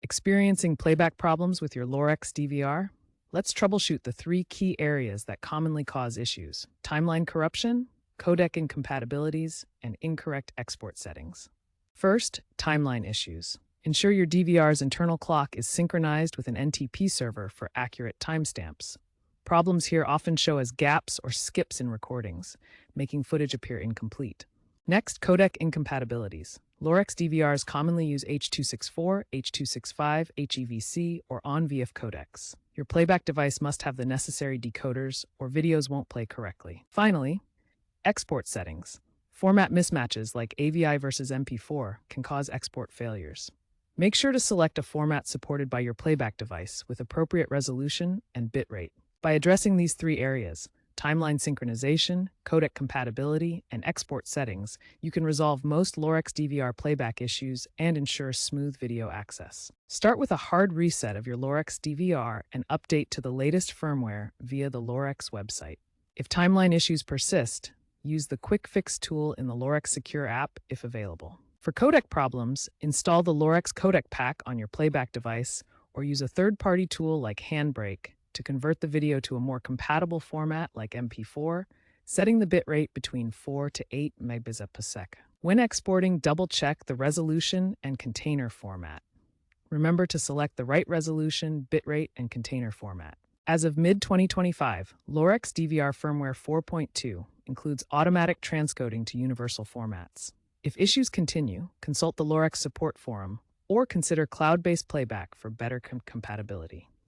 Experiencing playback problems with your Lorex DVR? Let's troubleshoot the three key areas that commonly cause issues: timeline corruption, codec incompatibilities, and incorrect export settings. First, timeline issues. Ensure your DVR's internal clock is synchronized with an NTP server for accurate timestamps. Problems here often show as gaps or skips in recordings, making footage appear incomplete. Next, codec incompatibilities. Lorex DVRs commonly use H.264, H.265, HEVC, or ON-VF codecs. Your playback device must have the necessary decoders, or videos won't play correctly. Finally, export settings. Format mismatches like AVI versus MP4 can cause export failures. Make sure to select a format supported by your playback device with appropriate resolution and bitrate. By addressing these three areas, timeline synchronization, codec compatibility, and export settings, you can resolve most Lorex DVR playback issues and ensure smooth video access. Start with a hard reset of your Lorex DVR and update to the latest firmware via the Lorex website. If timeline issues persist, use the Quick Fix tool in the Lorex Secure app if available. For codec problems, install the Lorex codec pack on your playback device or use a third-party tool like Handbrake to convert the video to a more compatible format like MP4, setting the bitrate between 4 to 8 Mbps. When exporting, double-check the resolution and container format. Remember to select the right resolution, bitrate, and container format. As of mid-2025, Lorex DVR firmware 4.2 includes automatic transcoding to universal formats. If issues continue, consult the Lorex support forum or consider cloud-based playback for better compatibility.